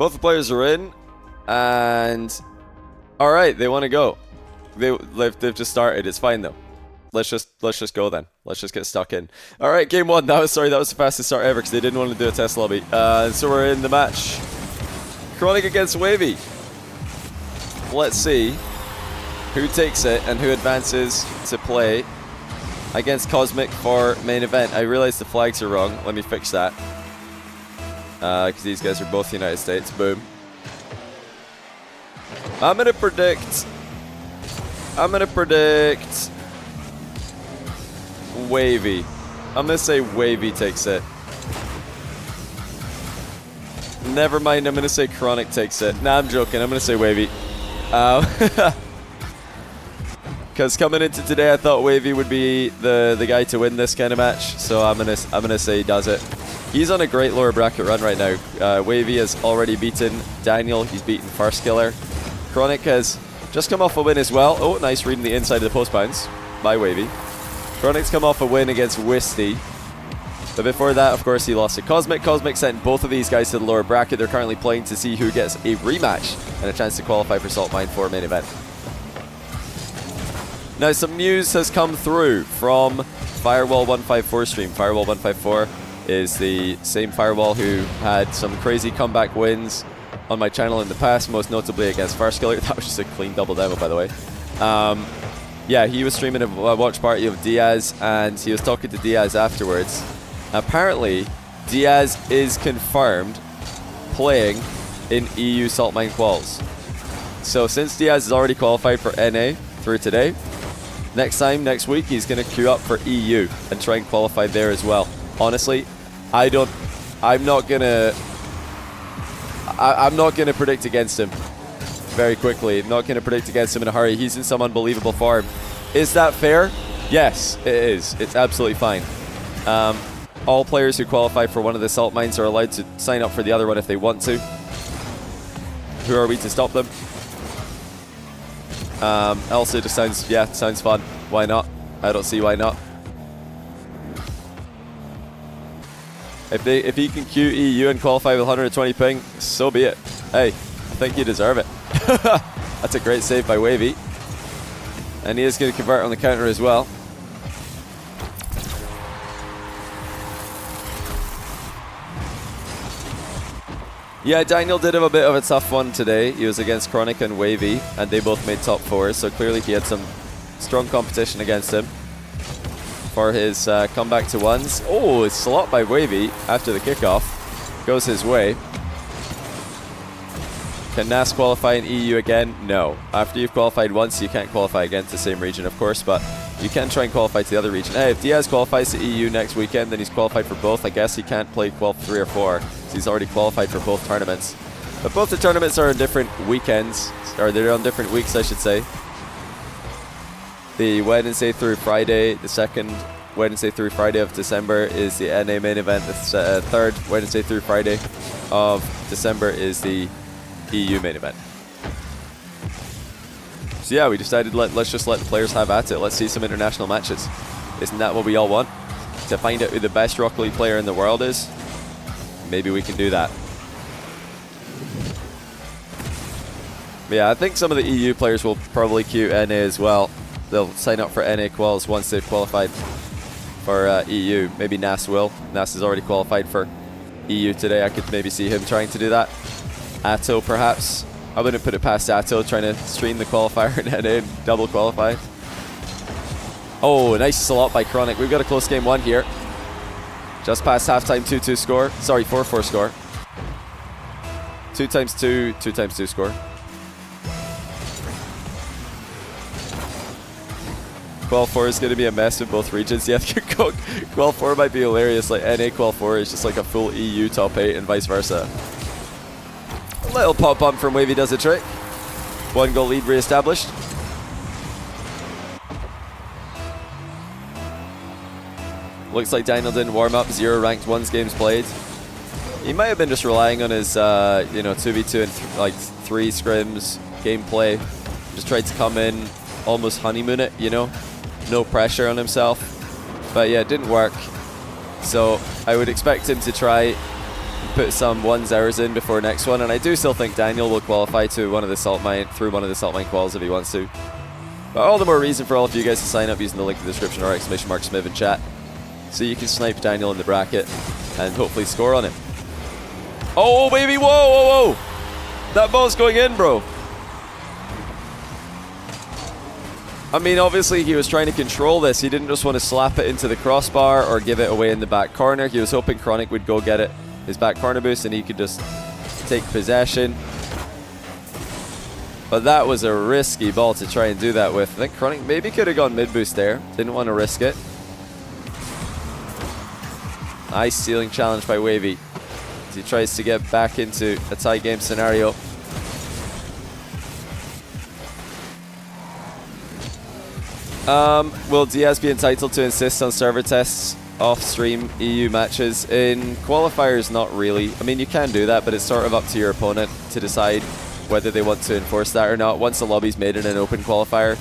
Both the players are in, and all right, they want to go. They've just started. It's fine though. Let's just go then. Let's just get stuck in. All right, game one. That was the fastest start ever because they didn't want to do a test lobby. So we're in the match. Chronic against Wahvey. Let's see who takes it and who advances to play against Cosmic for main event. I realize the flags are wrong. Let me fix that. Because these guys are both United States. Boom. I'm gonna predict Wahvey. I'm gonna say Wahvey takes it. Never mind, I'm gonna say Chronic takes it. Nah, I'm joking. I'm gonna say Wahvey. Because coming into today, I thought Wahvey would be the guy to win this kind of match. So I'm gonna say he does it. He's on a great lower bracket run right now. Wahvey has already beaten Daniel. He's beaten Farskiller. Chronic has just come off a win as well. Oh, nice reading the inside of the post bounce by Wahvey. Chronic's come off a win against Wisty. But before that, of course, he lost to Cosmic. Cosmic sent both of these guys to the lower bracket. They're currently playing to see who gets a rematch and a chance to qualify for Salt Mine 4 main event. Now, some news has come through from Firewall 154 stream. Firewall 154 is the same Firewall who had some crazy comeback wins on my channel in the past, most notably against Farskiller. That was just a clean double demo, by the way. Yeah, he was streaming a watch party of Diaz, and he was talking to Diaz afterwards. Apparently, Diaz is confirmed playing in EU Salt Mine Quals. So since Diaz has already qualified for NA through today, next week, he's going to queue up for EU and try and qualify there as well. Honestly, I'm not gonna predict against him very quickly. I'm not gonna predict against him in a hurry. He's in some unbelievable form. Is that fair? Yes, it is. It's absolutely fine. All players who qualify for one of the salt mines are allowed to sign up for the other one if they want to. Who are we to stop them? Also, it just sounds fun. Why not? I don't see why not. If he can queue EU and qualify with 120 ping, so be it. Hey, I think you deserve it. That's a great save by Wahvey. And he is going to convert on the counter as well. Yeah, Daniel did have a bit of a tough one today. He was against Chronic and Wahvey, and they both made top 4, so clearly he had some strong competition against him for his comeback to ones. Oh, it's slot by Wahvey after the kickoff. Goes his way. Can NAS qualify in EU again? No. After you've qualified once, you can't qualify again to the same region, of course, but you can try and qualify to the other region. Hey, if Diaz qualifies to EU next weekend, then he's qualified for both. I guess he can't play Qual 3 or 4, so he's already qualified for both tournaments. But both the tournaments are on different weekends, or they're on different weeks, I should say. The Wednesday through Friday, the second Wednesday through Friday of December is the NA main event. The third Wednesday through Friday of December is the EU main event. So yeah, we decided let's just let the players have at it. Let's see some international matches. Isn't that what we all want? To find out who the best Rocket League player in the world is? Maybe we can do that. But yeah, I think some of the EU players will probably queue NA as well. They'll sign up for NA quals once they've qualified for EU. Maybe NAS will. NAS has already qualified for EU today. I could maybe see him trying to do that. Atto, perhaps. I wouldn't put it past Atto trying to stream the qualifier and NA and double qualify. Oh, nice slot by Chronic. We've got a close game 1 here. Just past halftime, 2-2 score. Sorry, 4-4 score. 2 times 2, 2 times 2 score. Qual 4 is going to be a mess in both regions. Yeah, Qual 4 might be hilarious. Like NA Qual 4 is just like a full EU top 8 and vice versa. A little pop bump from Wahvey does the trick. 1 goal lead re-established. Looks like Daniel didn't warm up. 0 ranked 1s games played. He might have been just relying on his, 2v2 and like 3 scrims gameplay. Just tried to come in, almost honeymoon it, no pressure on himself. But yeah, it didn't work. So I would expect him to try put some 1-0s in before next one, and I do still think Daniel will qualify to one of the salt mine quals if he wants to. But all the more reason for all of you guys to sign up using the link in the description or !Smith in chat, so you can snipe Daniel in the bracket and hopefully score on him. Oh baby, whoa, whoa, whoa! That ball's going in, bro. I mean, obviously he was trying to control this. He didn't just want to slap it into the crossbar or give it away in the back corner. He was hoping Chronic would go get it, his back corner boost, and he could just take possession. But that was a risky ball to try and do that with. I think Chronic maybe could have gone mid boost there. Didn't want to risk it. Nice stealing challenge by Wahvey as he tries to get back into a tie game scenario. Will Diaz be entitled to insist on server tests off-stream EU matches? In qualifiers, not really. I mean, you can do that, but it's sort of up to your opponent to decide whether they want to enforce that or not. Once the lobby's made in an open qualifier,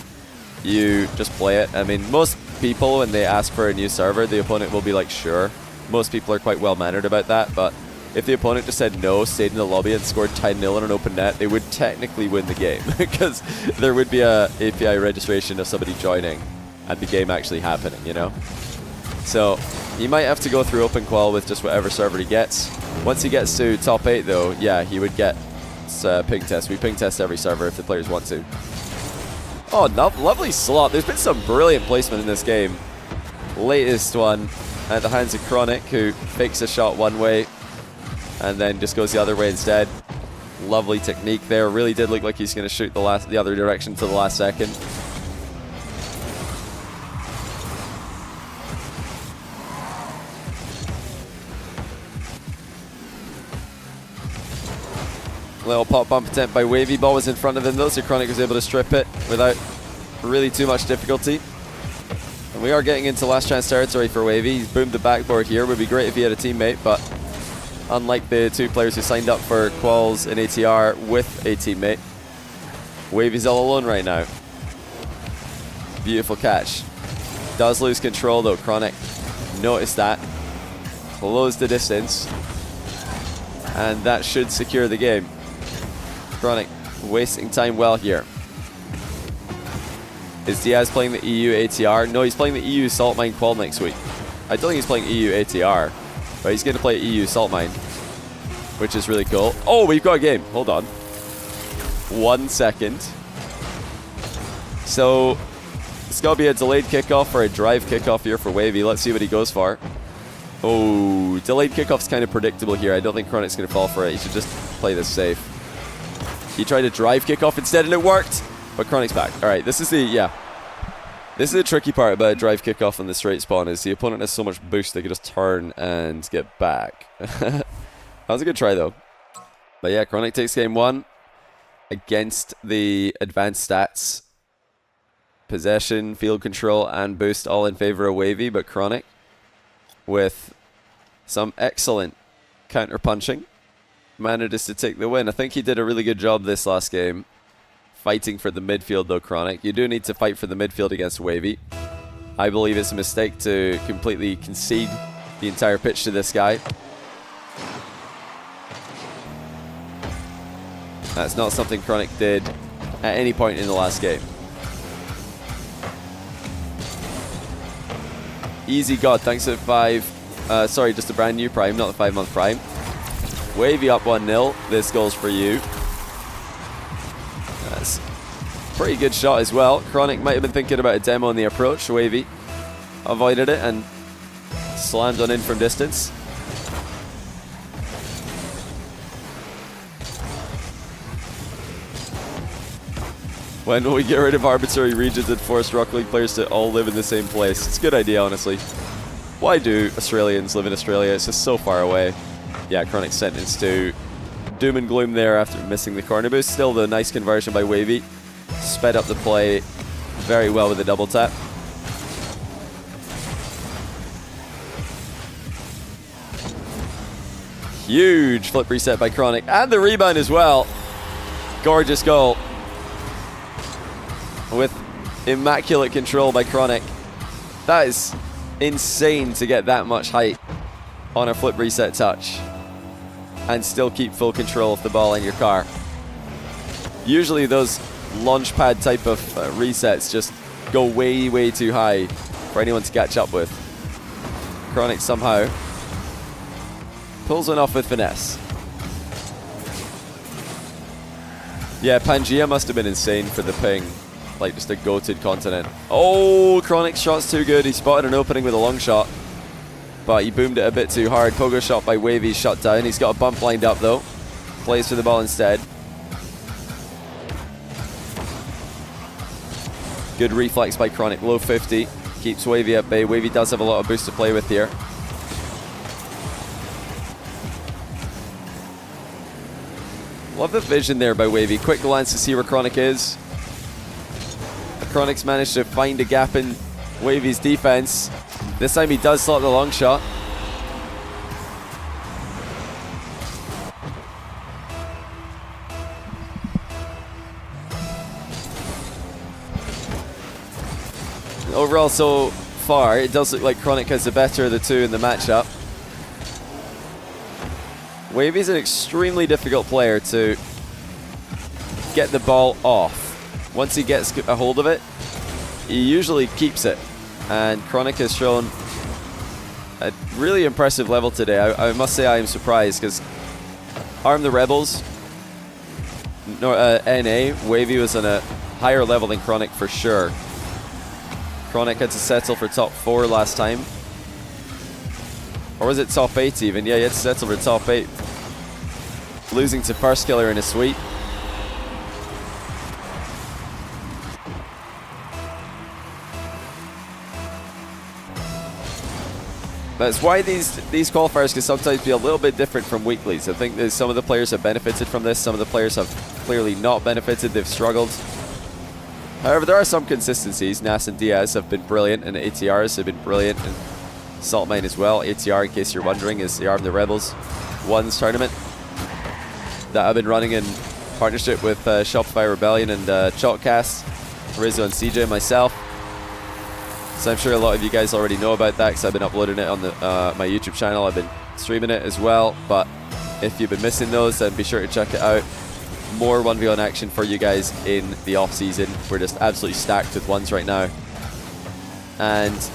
you just play it. I mean, most people, when they ask for a new server, the opponent will be like, sure. Most people are quite well-mannered about that, but if the opponent just said no, stayed in the lobby and scored 10-0 on an open net, they would technically win the game because there would be a API registration of somebody joining and the game actually happening, you know? So he might have to go through open qual with just whatever server he gets. Once he gets to top 8 though, yeah, he would get ping test. We ping test every server if the players want to. Oh, lovely slot. There's been some brilliant placement in this game. Latest one at the hands of Chronic, who fakes a shot one way and then just goes the other way instead. Lovely technique there. Really did look like he's going to shoot the other direction to the last second. Little pop bump attempt by Wahvey. Ball was in front of him though, so Chronic was able to strip it without really too much difficulty. And we are getting into last chance territory for Wahvey. He's boomed the backboard here. Would be great if he had a teammate, but unlike the two players who signed up for quals in ATR with a teammate, Wahvey's all alone right now. Beautiful catch. Does lose control though, Chronic. Notice that. Close the distance. And that should secure the game. Chronic wasting time well here. Is Diaz playing the EU ATR? No, he's playing the EU Salt Mine Qual next week. I don't think he's playing EU ATR, but he's going to play EU Salt Mine, which is really cool. Oh, we've got a game. Hold on. 1 second. So it's got to be a delayed kickoff or a drive kickoff here for Wahvey. Let's see what he goes for. Oh, delayed kickoff's kind of predictable here. I don't think Chronic's going to fall for it. He should just play this safe. He tried a drive kickoff instead and it worked, but Chronic's back. All right, this is the tricky part about a drive kickoff on the straight spawn is the opponent has so much boost they can just turn and get back. That was a good try though. But yeah, Chronic takes game 1 against the advanced stats. Possession, field control, and boost all in favor of Wahvey, but Chronic with some excellent counter punching manages to take the win. I think he did a really good job this last game fighting for the midfield though, Chronic. You do need to fight for the midfield against Wahvey. I believe it's a mistake to completely concede the entire pitch to this guy. That's not something Chronic did at any point in the last game. Easy God, thanks for 5. Sorry, just a brand new Prime, not the 5-month Prime. Wahvey up 1-0. This goal's for you. That's a pretty good shot as well. Chronic might have been thinking about a demo on the approach. Wahvey avoided it and slammed on in from distance. When will we get rid of arbitrary regions and force Rocket League players to all live in the same place? It's a good idea, honestly. Why do Australians live in Australia? It's just so far away. Yeah, Chronic sentenced to doom and gloom there after missing the corner boost. Still the nice conversion by Wahvey. Sped up the play very well with the double tap. Huge flip reset by Chronic. And the rebound as well. Gorgeous goal. With immaculate control by Chronic. That is insane to get that much height on a flip reset touch. and still keep full control of the ball in your car. Usually those launch pad type of resets just go way, way too high for anyone to catch up with. Chronic somehow pulls one off with finesse. Yeah, Pangea must have been insane for the ping. Like just a goated continent. Oh, Chronic's shot's too good. He spotted an opening with a long shot, but he boomed it a bit too hard. Pogo shot by Wahvey shut down. He's got a bump lined up though. Plays for the ball instead. Good reflex by Chronic. Low 50. Keeps Wahvey at bay. Wahvey does have a lot of boost to play with here. Love the vision there by Wahvey. Quick glance to see where Chronic is. Chronic's managed to find a gap in Wahvey's defense. This time he does slot the long shot. Overall, so far, it does look like Chronic has the better of the two in the matchup. Wahvey's an extremely difficult player to get the ball off. Once he gets a hold of it, he usually keeps it. And Chronic has shown a really impressive level today. I must say I am surprised because Arm the Rebels, NA, Wahvey was on a higher level than Chronic for sure. Chronic had to settle for top 4 last time. Or was it top 8 even? Yeah, he had to settle for top 8. Losing to First Killer in a sweep. That's why these qualifiers can sometimes be a little bit different from weeklies. I think that some of the players have benefited from this, some of the players have clearly not benefited, they've struggled. However, there are some consistencies. Nas and Diaz have been brilliant, and ATRs have been brilliant, and Saltmine as well. ATR, in case you're wondering, is the Arm the Rebels Ones tournament that I've been running in partnership with Shopify Rebellion and Chalkcast, Rizzo and CJ, myself. So I'm sure a lot of you guys already know about that because I've been uploading it on my YouTube channel. I've been streaming it as well, but if you've been missing those, then be sure to check it out. More 1v1 action for you guys in the off season. We're just absolutely stacked with ones right now. And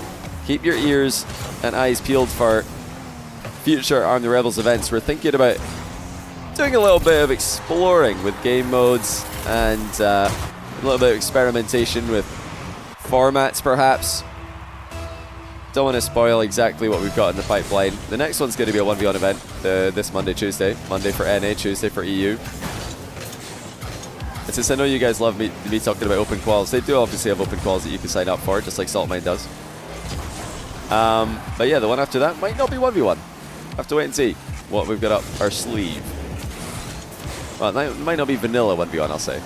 keep your ears and eyes peeled for future Arm the Rebels events. We're thinking about doing a little bit of exploring with game modes and a little bit of experimentation with formats perhaps. Don't want to spoil exactly what we've got in the pipeline. The next one's going to be a 1v1 event this Monday, Tuesday. Monday for NA, Tuesday for EU. And since I know you guys love me talking about open quals, they do obviously have open quals that you can sign up for, just like Saltmine does. But yeah, the one after that might not be 1v1. Have to wait and see what we've got up our sleeve. Well, it might not be vanilla 1v1, I'll say.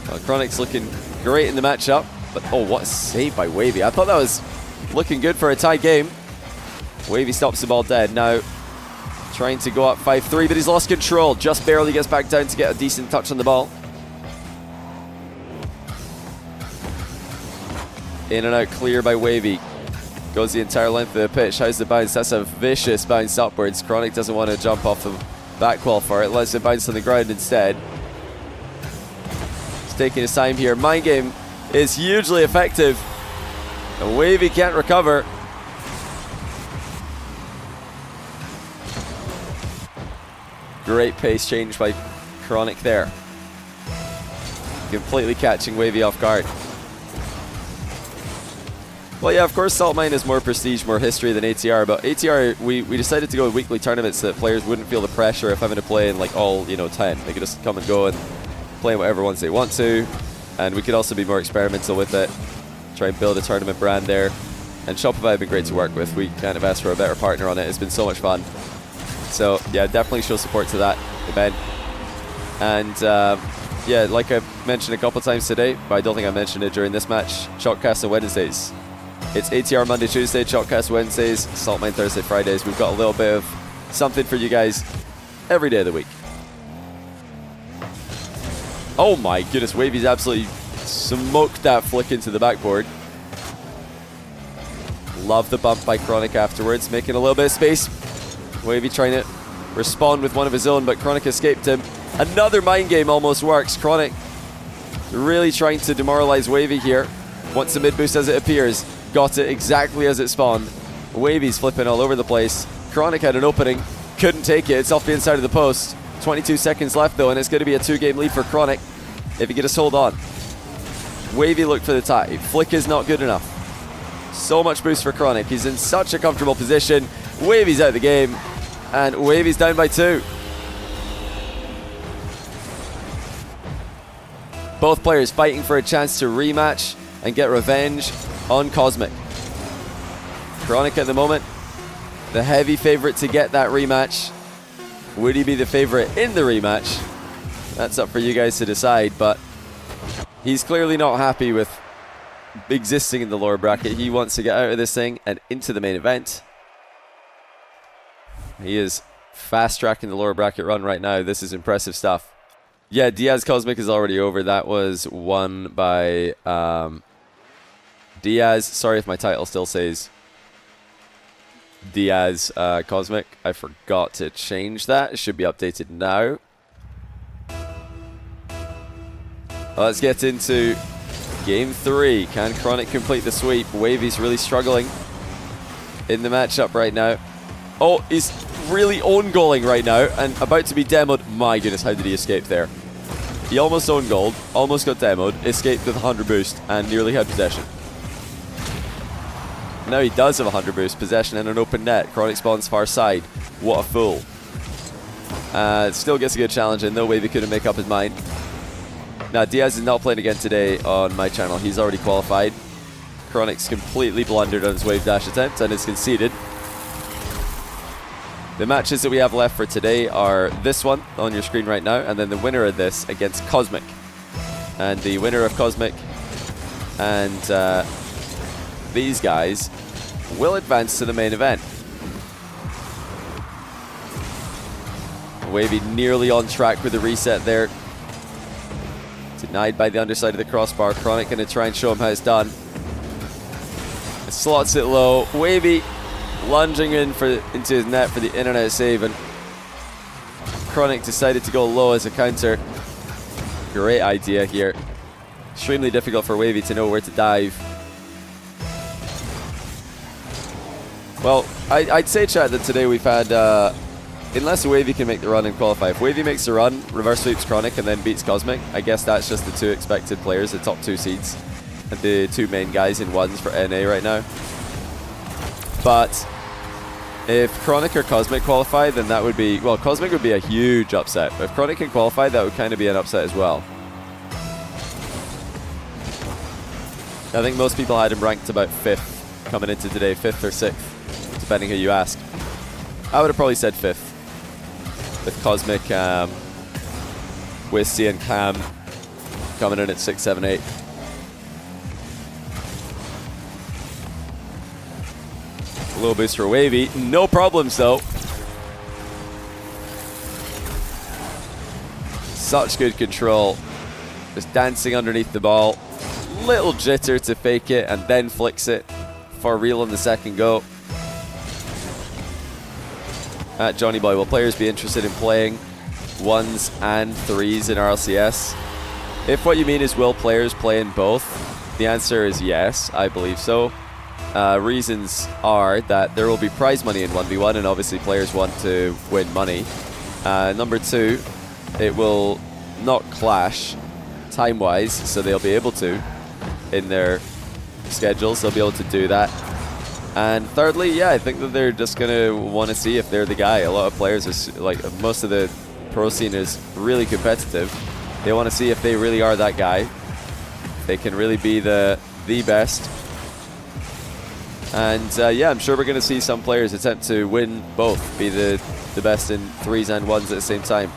Well, Chronic's looking great in the matchup, but oh, what a save by Wahvey. I thought that was looking good for a tie game. Wahvey stops the ball dead. Now trying to go up 5-3, but he's lost control. Just barely gets back down to get a decent touch on the ball. In and out clear by Wahvey. Goes the entire length of the pitch. How's the bounce? That's a vicious bounce upwards. Chronic doesn't want to jump off the back qualifier. It lets it bounce on the ground instead. He's taking his time here. Mind game is hugely effective. And Wahvey can't recover. Great pace change by Chronic there. Completely catching Wahvey off guard. Well, yeah, of course, Saltmine has more prestige, more history than ATR, but ATR, we decided to go with weekly tournaments so that players wouldn't feel the pressure of having to play in like all, 10. They could just come and go and play whatever ones they want to, and we could also be more experimental with it, try and build a tournament brand there. And Shopify have been great to work with. We kind of asked for a better partner on it. It's been so much fun. So, yeah, definitely show support to that event. And, yeah, like I mentioned a couple times today, but I don't think I mentioned it during this match, Chalkcast on Wednesdays. It's ATR Monday, Tuesday, Chalkcast Wednesdays, Saltmine Thursday, Fridays. We've got a little bit of something for you guys every day of the week. Oh my goodness, Wahvey's absolutely smoked that flick into the backboard. Love the bump by Chronic afterwards, making a little bit of space. Wahvey trying to respond with one of his own, but Chronic escaped him. Another mind game almost works. Chronic really trying to demoralize Wahvey here. Once the mid boost as it appears, got it exactly as it spawned. Wahvey's flipping all over the place. Chronic had an opening, couldn't take it. It's off the inside of the post. 22 seconds left though, and it's going to be a 2-game lead for Chronic if he can just hold on. Wahvey looked for the tie. Flick is not good enough. So much boost for Chronic. He's in such a comfortable position. Wahvey's out of the game, and Wahvey's down by 2. Both players fighting for a chance to rematch and get revenge on Cosmic. Chronic at the moment, the heavy favorite to get that rematch. Would he be the favorite in the rematch? That's up for you guys to decide, but he's clearly not happy with existing in the lower bracket. He wants to get out of this thing and into the main event. He is fast tracking the lower bracket run right now. This is impressive stuff. Yeah, Diaz Cosmic is already over. That was won by Diaz. Sorry if my title still says Diaz Cosmic. I forgot to change that. It should be updated now. Let's get into Game 3. Can Chronic complete the sweep? Wahvey's really struggling in the matchup right now. Oh, he's really own-goaling right now and about to be demoed. My goodness, how did he escape there? He almost own-goaled, almost got demoed, escaped with 100 boost, and nearly had possession. Now he does have 100 boost, possession and an open net. Chronic spawns far side. What a fool. Still gets a good challenge in, though Wahvey couldn't make up his mind. Now, Diaz is not playing again today on my channel. He's already qualified. Chronic's completely blundered on his wave dash attempt and is conceded. The matches that we have left for today are this one on your screen right now, and then the winner of this against Cosmic. And the winner of Cosmic and these guys will advance to the main event. Wahvey nearly on track with the reset there. Denied by the underside of the crossbar. Chronic going to try and show him how it's done. Slots it low. Wahvey lunging into his net for the in and out save, and Chronic decided to go low as a counter. Great idea here. Extremely difficult for Wahvey to know where to dive. Well, I'd say, chat, that today we've had, unless Wahvey can make the run and qualify. If Wahvey makes the run, reverse sweeps Chronic and then beats Cosmic, I guess that's just the 2 expected players, the top 2 seeds, and the 2 main guys in ones for NA right now. But if Chronic or Cosmic qualify, then that would be, well, Cosmic would be a huge upset. But if Chronic can qualify, that would kind of be an upset as well. I think most people had him ranked about 5th coming into today, 5th or 6th, depending who you ask. I would have probably said 5th. With Cosmic, with C and Cam coming in at 6, 7, 8. A little boost for Wahvey. No problems, though. Such good control. Just dancing underneath the ball. Little jitter to fake it and then flicks it for real on the second go. At Johnny Boy, will players be interested in playing 1s and 3s in RLCS? If what you mean is will players play in both, the answer is yes, I believe so. Reasons are that there will be prize money in 1v1, and obviously players want to win money. Number 2, it will not clash time-wise, so they'll be able to in their schedules. They'll be able to do that. And thirdly, yeah, I think that they're just going to want to see if they're the guy. A lot of players are, like, most of the pro scene is really competitive. They want to see if they really are that guy. They can really be the best. And yeah, I'm sure we're going to see some players attempt to win both, be the best in 3s and 1s at the same time.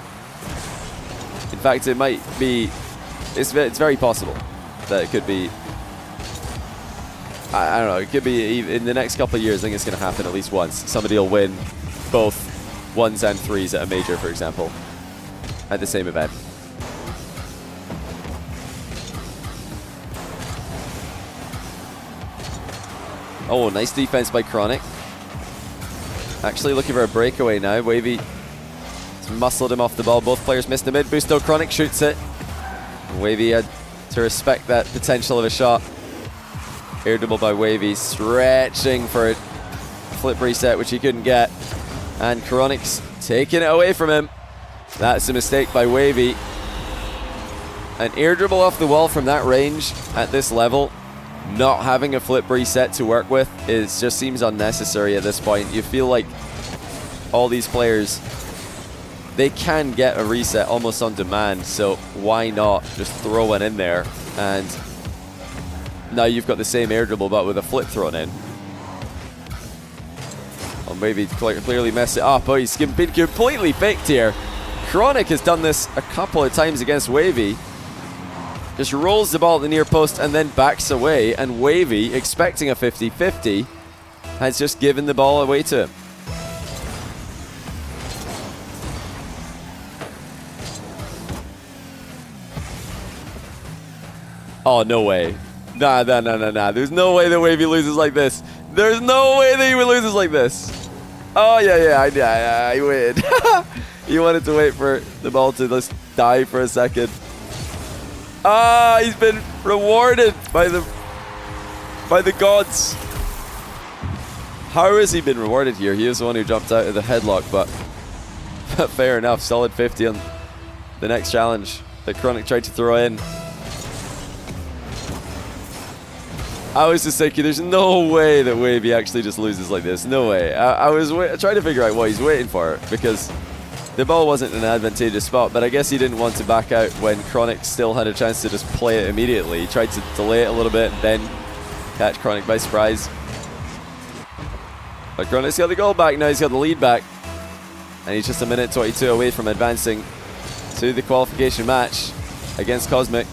In fact, it might be, it's very possible that it could be, I don't know, it could be in the next couple of years. I think it's going to happen at least once. Somebody will win both 1s and 3s at a major, for example, at the same event. Oh, nice defense by Chronic. Actually looking for a breakaway now. Wahvey muscled him off the ball. Both players missed the mid boost, though. Chronic shoots it. Wahvey had to respect that potential of a shot. Air dribble by Wahvey, stretching for a flip reset, which he couldn't get. And Chronic's taking it away from him. That's a mistake by Wahvey. An air dribble off the wall from that range at this level, not having a flip reset to work with, just seems unnecessary at this point. You feel like all these players, they can get a reset almost on demand, so why not just throw one in there? And now you've got the same air dribble but with a flip thrown in. Or maybe clearly mess it up. Oh, he's been completely faked here. Chronic has done this a couple of times against Wahvey. Just rolls the ball at the near post and then backs away, and Wahvey, expecting a 50-50, has just given the ball away to him. Oh, no way. Nah. There's no way that Wahvey loses like this. There's no way that he loses like this. Oh, yeah, he waited. He wanted to wait for the ball to just die for a second. Ah, he's been rewarded by the gods. How has he been rewarded here? He is the one who jumped out of the headlock, but fair enough. Solid 50 on the next challenge that Chronic tried to throw in. I was just thinking, there's no way that Wahvey actually just loses like this. No way. I was trying to figure out what he's waiting for, because the ball wasn't in an advantageous spot, but I guess he didn't want to back out when Chronic still had a chance to just play it immediately. He tried to delay it a little bit and then catch Chronic by surprise. But Chronic's got the goal back now, he's got the lead back. And he's just a minute 22 away from advancing to the qualification match against Cosmic.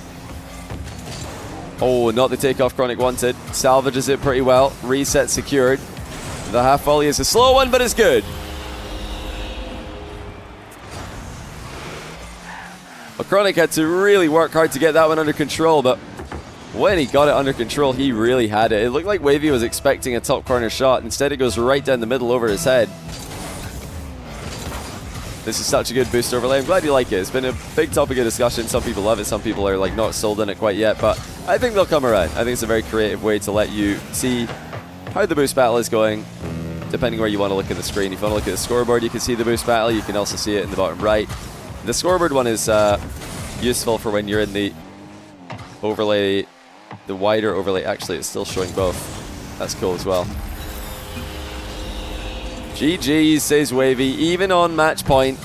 Oh, not the takeoff Chronic wanted. Salvages it pretty well. Reset secured. The half volley is a slow one, but it's good. Well, Chronic had to really work hard to get that one under control, but when he got it under control, he really had it. It looked like Wahvey was expecting a top corner shot. Instead, it goes right down the middle over his head. This is such a good boost overlay. I'm glad you like it. It's been a big topic of discussion. Some people love it. Some people are like not sold on it quite yet, but I think they'll come around. I think it's a very creative way to let you see how the boost battle is going, depending where you want to look at the screen. If you want to look at the scoreboard, you can see the boost battle. You can also see it in the bottom right. The scoreboard one is useful for when you're in the overlay, the wider overlay. Actually, it's still showing both. That's cool as well. GG, says Wahvey. Even on match point,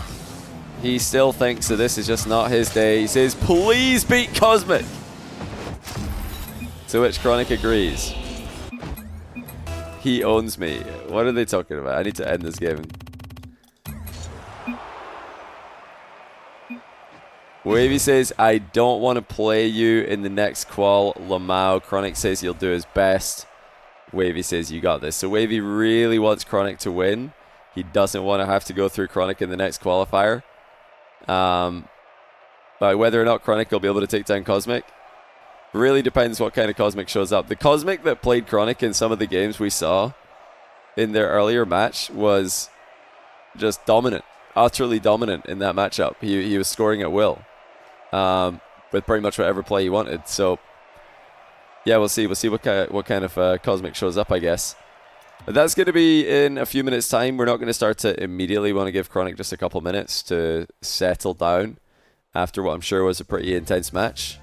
he still thinks that this is just not his day. He says, please beat Cosmic. To which Chronic agrees. He owns me. What are they talking about? I need to end this game. Wahvey says, I don't want to play you in the next qual. Lamau. Chronic says he'll do his best. Wahvey says, you got this. So Wahvey really wants Chronic to win. He doesn't want to have to go through Chronic in the next qualifier. But whether or not Chronic will be able to take down Cosmic really depends what kind of Cosmic shows up. The Cosmic that played Chronic in some of the games we saw in their earlier match was just dominant. Utterly dominant in that matchup. He was scoring at will. With pretty much whatever play he wanted. So yeah, we'll see what kind of Cosmic shows up, I guess. But that's going to be in a few minutes' time. We're not going to start to immediately. Want to give Chronic just a couple minutes to settle down after what I'm sure was a pretty intense match.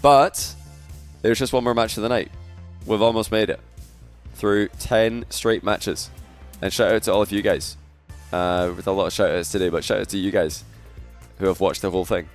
But there's just one more match of the night. We've almost made it through 10 straight matches. And shout out to all of you guys. With a lot of shout outs today, but shout out to you guys who have watched the whole thing.